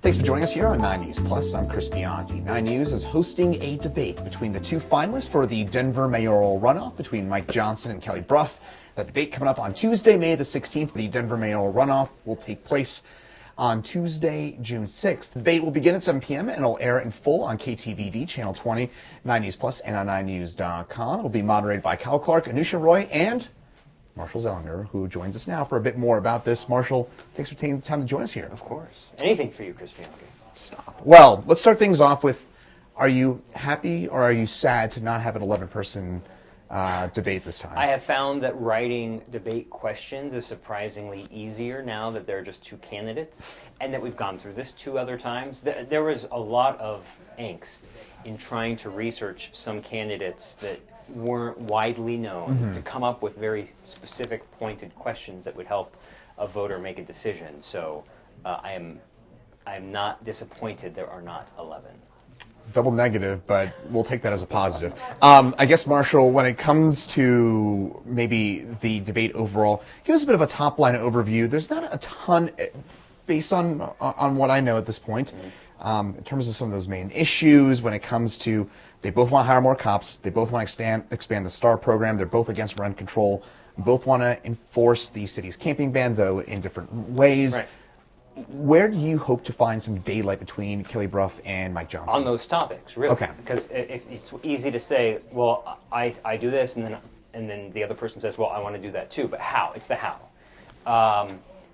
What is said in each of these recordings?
Thanks for joining us here on 9 News Plus. I'm Chris Bianchi. 9 News is hosting a debate between the two finalists for the Denver mayoral runoff between Mike Johnston and Kelly Brough. The debate coming up on Tuesday, May the 16th. The Denver mayoral runoff will take place on Tuesday, June 6th. The debate will begin at 7 p.m. and it'll air in full on KTVD, Channel 20, 9 News Plus, and on 9news.com. It'll be moderated by Cal Clark, Anusha Roy, and Marshall Zellinger, who joins us now for a bit more about this. Marshall, thanks for taking the time to join us here. Of course. Anything for you, Chris Bianchi. Stop. Well, let's start things off with, are you happy or are you sad to not have an 11-person debate this time? I have found that writing debate questions is surprisingly easier now that there are just two candidates, and that we've gone through this two other times. There was a lot of angst in trying to research some candidates that weren't widely known, to come up with very specific, pointed questions that would help a voter make a decision. So I am not disappointed there are not 11. Double negative, but we'll take that as a positive. I guess, Marshall, when it comes to maybe the debate overall, give us a bit of a top-line overview. There's not a ton, based on what I know at this point, in terms of some of those main issues when it comes to, they both want to hire more cops, they both want to expand the STAR program, they're both against rent control, both want to enforce the city's camping ban, though in different ways. Right. Where do you hope to find some daylight between Kelly Brough and Mike Johnston? On those topics, really. Okay. Because it's easy to say, well, I do this, and then the other person says, well, I want to do that too. But how? It's the how.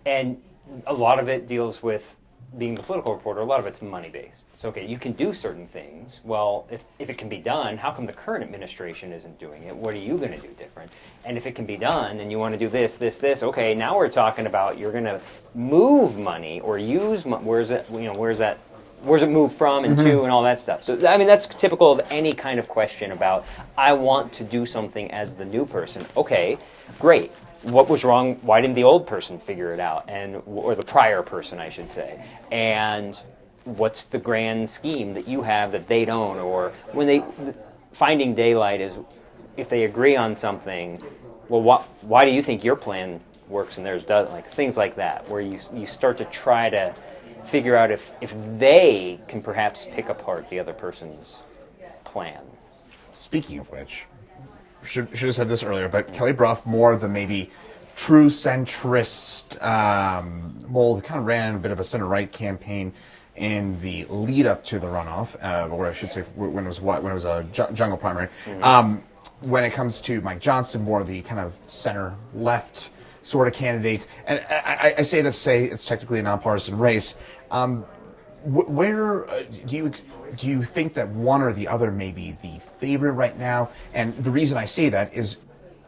And a lot of it deals with being the political reporter. A lot of it's money-based. So, okay, you can do certain things. Well, if it can be done, how come the current administration isn't doing it? What are you going to do different? And if it can be done, and you want to do this, okay, now we're talking about you're going to move money or use money. Where's it move from and to and all that stuff. So, I mean, that's typical of any kind of question about, I want to do something as the new person. Okay, great. What was wrong? Why didn't the old person figure it out? Or the prior person, I should say. And what's the grand scheme that you have that they don't? Or when finding daylight is, if they agree on something, well, why do you think your plan works and theirs doesn't? Like things like that, where you start to try to figure out if they can perhaps pick apart the other person's plan. Speaking of which, should have said this earlier, but Kelly Brough, more the maybe true centrist mold, kind of ran a bit of a center-right campaign in the lead-up to the runoff, or I should say when it was a jungle primary. When it comes to Mike Johnston, more the kind of center-left sort of candidate, and I say that to say it's technically a nonpartisan race. Where do you think that one or the other may be the favorite right now? And the reason I say that is,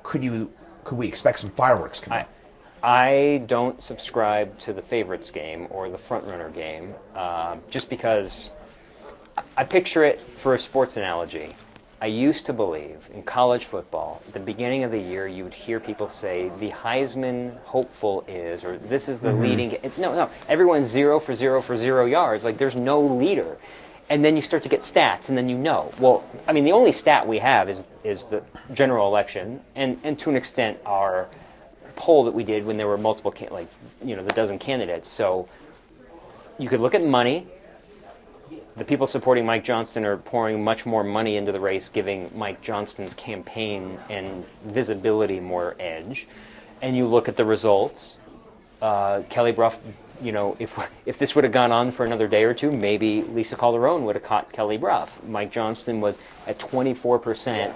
could we expect some fireworks coming? I don't subscribe to the favorites game or the front-runner game, just because I picture it for a sports analogy. I used to believe in college football, at the beginning of the year, you would hear people say, the Heisman hopeful is, or this is the leading. No, everyone's 0 for 0 for 0 yards. Like, there's no leader. And then you start to get stats, and then you know. Well, I mean, the only stat we have is the general election, and to an extent our poll that we did when there were multiple, the dozen candidates. So you could look at money. The people supporting Mike Johnston are pouring much more money into the race, giving Mike Johnston's campaign and visibility more edge. And you look at the results. Kelly Brough, if this would have gone on for another day or two, maybe Lisa Calderon would have caught Kelly Brough. Mike Johnston was at 24%,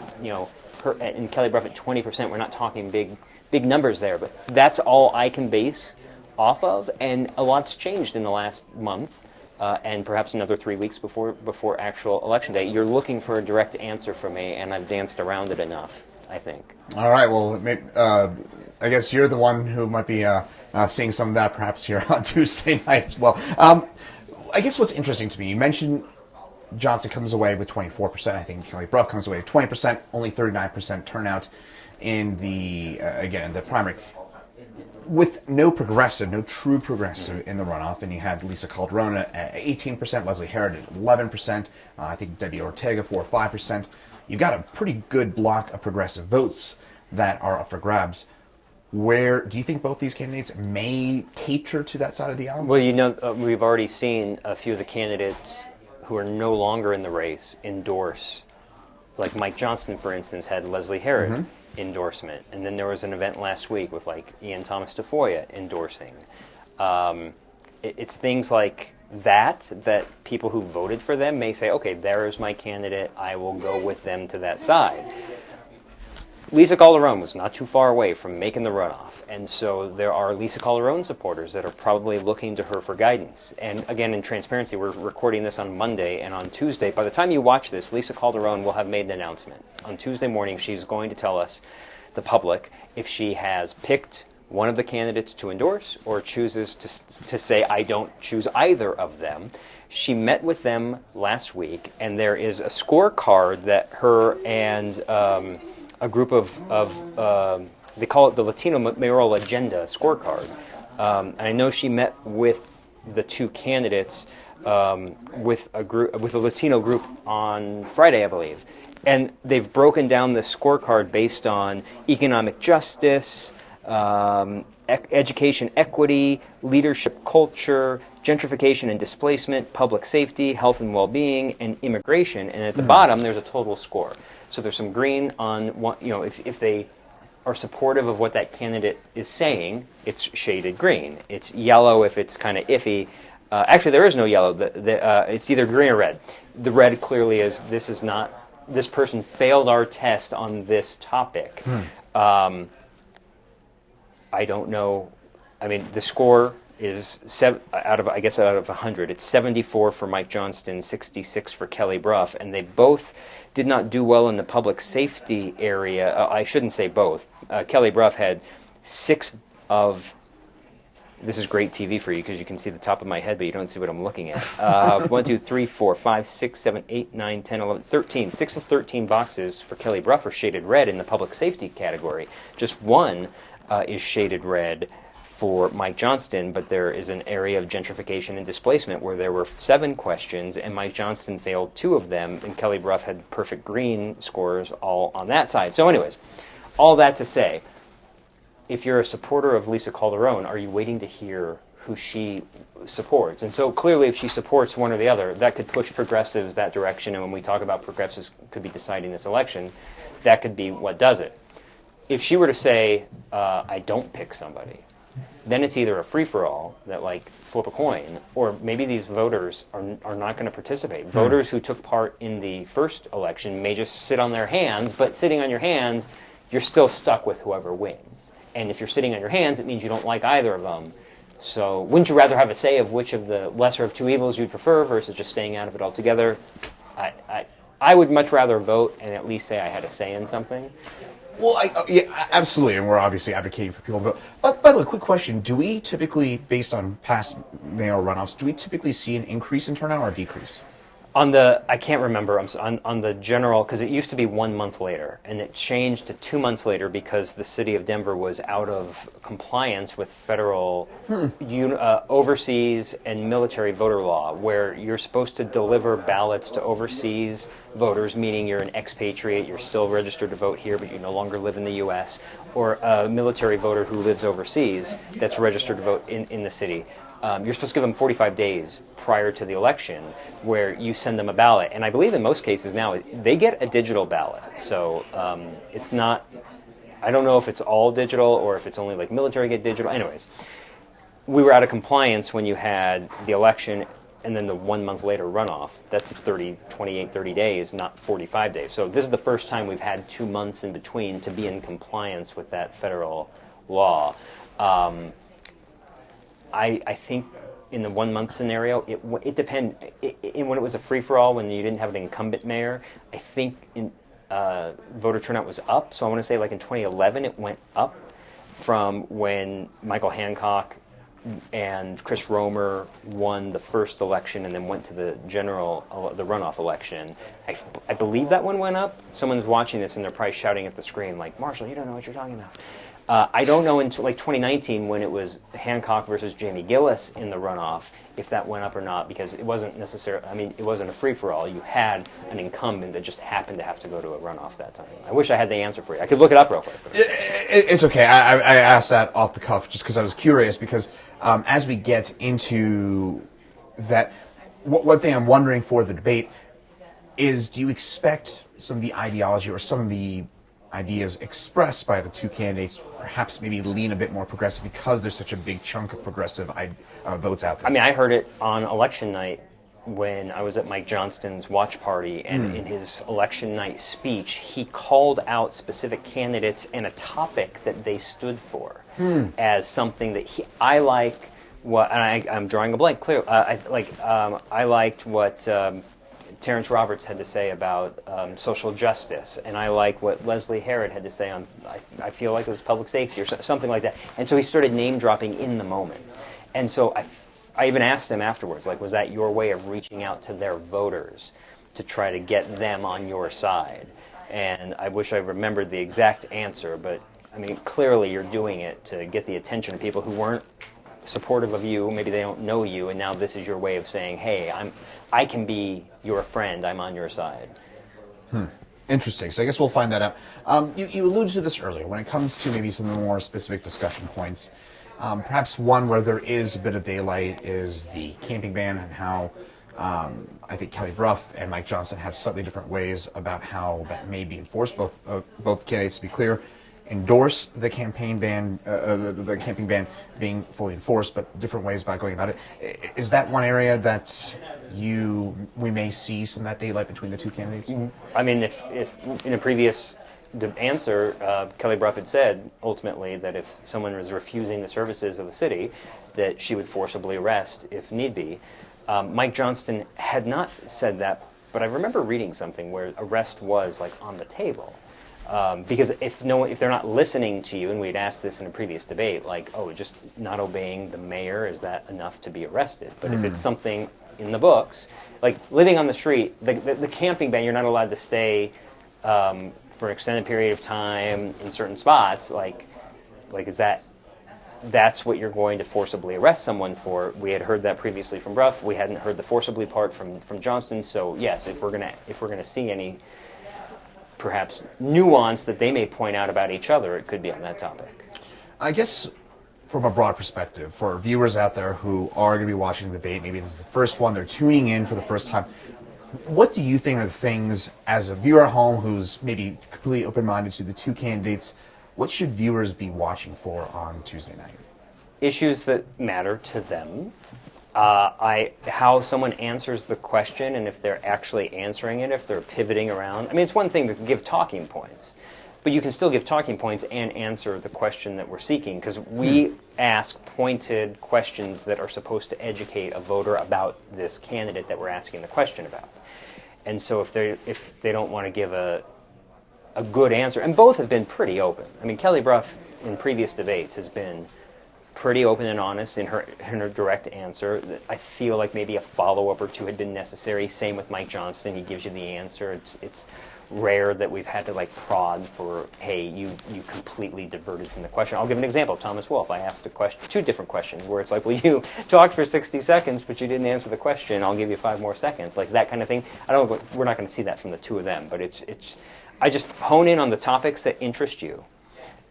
and Kelly Brough at 20%. We're not talking big numbers there, but that's all I can base off of. And a lot's changed in the last month. And perhaps another 3 weeks before actual election day. You're looking for a direct answer from me, and I've danced around it enough, I think. All right, well, I guess you're the one who might be seeing some of that perhaps here on Tuesday night as well. I guess what's interesting to me, you mentioned Johnston comes away with 24%. I think Kelly Brough comes away with 20%, only 39% turnout in the primary. With no true progressive in the runoff, and you had Lisa Calderon at 18%, Leslie Herod at 11%, I think Debbie Ortega 4 or 5%. You've got a pretty good block of progressive votes that are up for grabs. Where do you think both these candidates may cater to that side of the aisle? Well, you know, we've already seen a few of the candidates who are no longer in the race endorse. Like Mike Johnston, for instance, had Leslie Herod endorsement. And then there was an event last week with like Ian Thomas Tafoya endorsing. It's things like that people who voted for them may say, okay, there is my candidate. I will go with them to that side. Lisa Calderon was not too far away from making the runoff, and so there are Lisa Calderon supporters that are probably looking to her for guidance. And again, in transparency, we're recording this on Monday, and on Tuesday, by the time you watch this, Lisa Calderon will have made an announcement. On Tuesday morning, she's going to tell us, the public, if she has picked one of the candidates to endorse or chooses to say, I don't choose either of them. She met with them last week, and there is a scorecard that her and a group of they call it the Latino mayoral agenda scorecard. And I know she met with the two candidates with a Latino group on Friday, I believe, and they've broken down this scorecard based on economic justice, education equity, leadership culture, gentrification and displacement, public safety, health and well-being, and immigration. And at the bottom, there's a total score. So there's some green on one, you know, if they are supportive of what that candidate is saying, it's shaded green. It's yellow if it's kind of iffy. Actually, there is no yellow. It's either green or red. The red clearly is this person failed our test on this topic. I don't know. I mean, the score is out of 100. It's 74 for Mike Johnston, 66 for Kelly Brough, and they both did not do well in the public safety area. I shouldn't say both. Kelly Brough had 6 of. This is great TV for you because you can see the top of my head, but you don't see what I'm looking at. 1, 2, 3, 4, 5, 6, 7, 8, 9, 10, 11, 13. 6 of 13 boxes for Kelly Brough are shaded red in the public safety category. Just 1 is shaded red for Mike Johnston, but there is an area of gentrification and displacement where there were 7 questions, and Mike Johnston failed 2 of them, and Kelly Brough had perfect green scores all on that side. So anyways, all that to say, if you're a supporter of Lisa Calderon, are you waiting to hear who she supports? And so clearly if she supports one or the other, that could push progressives that direction, and when we talk about progressives could be deciding this election, that could be what does it. If she were to say, I don't pick somebody, then it's either a free-for-all that, like, flip a coin, or maybe these voters are not going to participate. Voters who took part in the first election may just sit on their hands, but sitting on your hands, you're still stuck with whoever wins. And if you're sitting on your hands, it means you don't like either of them. So wouldn't you rather have a say of which of the lesser of two evils you'd prefer versus just staying out of it altogether? I would much rather vote and at least say I had a say in something. Well, yeah, absolutely, and we're obviously advocating for people to vote. But by the way, quick question: do we typically, based on past mayoral runoffs, do we typically see an increase in turnout or a decrease? On the, I can't remember, on the general, because it used to be 1 month later, and it changed to 2 months later because the city of Denver was out of compliance with federal overseas and military voter law, where you're supposed to deliver ballots to overseas voters, meaning you're an expatriate, you're still registered to vote here, but you no longer live in the U.S., or a military voter who lives overseas that's registered to vote in the city. You're supposed to give them 45 days prior to the election where you send them a ballot. And I believe in most cases now, they get a digital ballot. So it's not, I don't know if it's all digital or if it's only like military get digital. Anyways, we were out of compliance when you had the election and then the 1 month later runoff. That's 28, 30 days, not 45 days. So this is the first time we've had 2 months in between to be in compliance with that federal law. I think in the 1 month scenario, it depends. When it was a free-for-all, when you didn't have an incumbent mayor, I think voter turnout was up. So I want to say like in 2011, it went up from when Michael Hancock and Chris Romer won the first election and then went to the runoff election. I believe that one went up. Someone's watching this and they're probably shouting at the screen like, Marshall, you don't know what you're talking about. I don't know until like 2019 when it was Hancock versus Jamie Gillis in the runoff if that went up or not, because it wasn't necessarily, I mean, it wasn't a free-for-all. You had an incumbent that just happened to have to go to a runoff that time. I wish I had the answer for you. I could look it up real quick. It's okay. I asked that off the cuff just because I was curious, because as we get into that, one thing I'm wondering for the debate is, do you expect some of the ideology or some of the ideas expressed by the two candidates perhaps maybe lean a bit more progressive because there's such a big chunk of progressive votes out there? I mean, I heard it on election night when I was at Mike Johnston's watch party, and in his election night speech, he called out specific candidates and a topic that they stood for as something that I like. What, and I'm drawing a blank. Clear. I liked what Terrence Roberts had to say about social justice, and I like what Leslie Herod had to say on, I feel like it was public safety or something like that. And so he started name dropping in the moment. And so I even asked him afterwards, like, was that your way of reaching out to their voters to try to get them on your side? And I wish I remembered the exact answer, but I mean, clearly you're doing it to get the attention of people who weren't supportive of you, maybe they don't know you, and now this is your way of saying, hey, I can be your friend, I'm on your side. Interesting. So I guess we'll find that out. You alluded to this earlier. When it comes to maybe some of the more specific discussion points, perhaps one where there is a bit of daylight is the camping ban, and how I think Kelly Brough and Mike Johnston have slightly different ways about how that may be enforced. Both candidates, to be clear, endorse the campaign ban, the camping ban being fully enforced, but different ways about going about it. Is that one area that we may see some of that daylight between the two candidates? I mean, if in a previous answer, Kelly Brough had said ultimately that if someone was refusing the services of the city, that she would forcibly arrest if need be. Mike Johnston had not said that, but I remember reading something where arrest was like on the table. Because if they're not listening to you, and we'd asked this in a previous debate, like, oh, just not obeying the mayor, is that enough to be arrested? But if it's something in the books, like living on the street, the camping ban, you're not allowed to stay for an extended period of time in certain spots. Like is that's what you're going to forcibly arrest someone for? We had heard that previously from Brough. We hadn't heard the forcibly part from Johnston. So yes, if we're gonna see any perhaps nuance that they may point out about each other, it could be on that topic. I guess from a broad perspective, for viewers out there who are going to be watching the debate, maybe this is the first one, they're tuning in for the first time, what do you think are the things, as a viewer at home who's maybe completely open-minded to the two candidates, what should viewers be watching for on Tuesday night? Issues that matter to them. How someone answers the question, and if they're actually answering it, if they're pivoting around. I mean, it's one thing to give talking points, but you can still give talking points and answer the question that we're seeking, because we ask pointed questions that are supposed to educate a voter about this candidate that we're asking the question about. And so if they don't want to give a good answer, and both have been pretty open. I mean, Kelly Brough in previous debates has been pretty open and honest in her direct answer. I feel like maybe a follow-up or two had been necessary. Same with Mike Johnston. He gives you the answer. It's rare that we've had to like prod for, hey, you completely diverted from the question. I'll give an example. Thomas Wolfe, I asked two different questions where it's like, well, you talked for 60 seconds, but you didn't answer the question. I'll give you 5 more seconds. Like that kind of thing. We're not going to see that from the two of them, but I just hone in on the topics that interest you.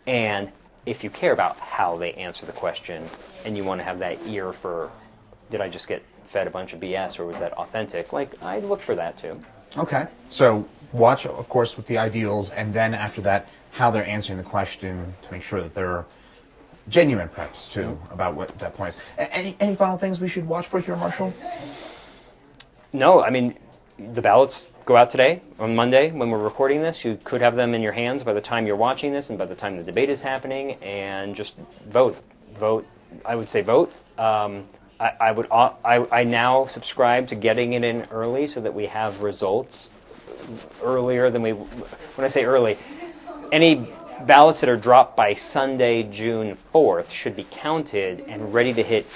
And if you care about how they answer the question and you want to have that ear for, did I just get fed a bunch of BS or was that authentic? Like, I look for that too. Okay. So watch, of course, with the ideals, and then after that, how they're answering the question to make sure that they're genuine, perhaps, too, about what that point is. Any final things we should watch for here, Marshall? No, I mean, the ballots go out today, on Monday, when we're recording this. You could have them in your hands by the time you're watching this and by the time the debate is happening, and just vote. Vote. I would say vote. I now subscribe to getting it in early so that we have results earlier than when I say early, any ballots that are dropped by Sunday, June 4th should be counted and ready to hit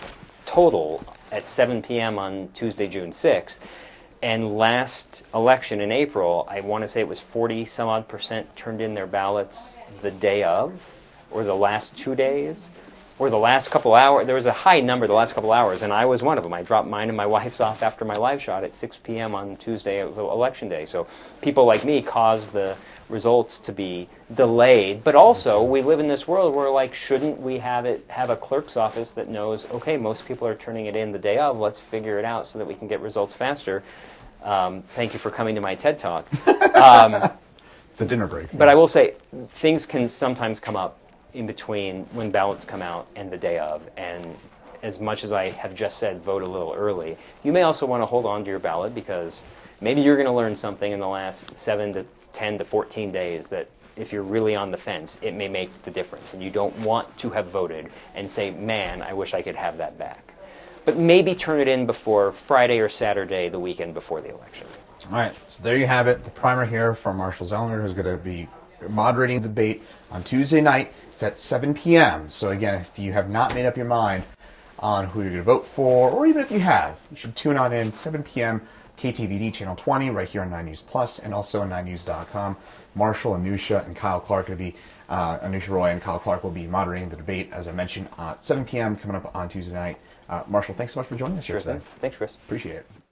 total at 7 p.m. on Tuesday, June 6th. And last election in April, I want to say it was 40 some odd % turned in their ballots the day of. or the last 2 days, or the last couple hours. There was a high number the last couple hours, and I was one of them. I dropped mine and my wife's off after my live shot at 6 p.m. on Tuesday of Election Day. So people like me caused the results to be delayed. But also, we live in this world where, like, shouldn't we have a clerk's office that knows, okay, most people are turning it in the day of, let's figure it out so that we can get results faster. Thank you for coming to my TED Talk. The dinner break. But I will say, things can sometimes come up in between when ballots come out and the day of. And as much as I have just said, vote a little early, you may also want to hold on to your ballot, because maybe you're going to learn something in the last 7 to 10 to 14 days that if you're really on the fence, it may make the difference. And you don't want to have voted and say, man, I wish I could have that back. But maybe turn it in before Friday or Saturday, the weekend before the election. All right, so there you have it. The primer here from Marshall Zellner, who's going to be moderating the debate on Tuesday night. It's at 7 p.m. So again, if you have not made up your mind on who you're going to vote for, or even if you have, you should tune on in 7 p.m. KTVD Channel 20 right here on 9 News Plus, and also on 9news.com. Marshall, Anusha, and Kyle Clark are going to be Anusha Roy and Kyle Clark will be moderating the debate, as I mentioned, at 7 p.m. coming up on Tuesday night. Marshall, thanks so much for joining us here today. Thanks, Chris. Appreciate it.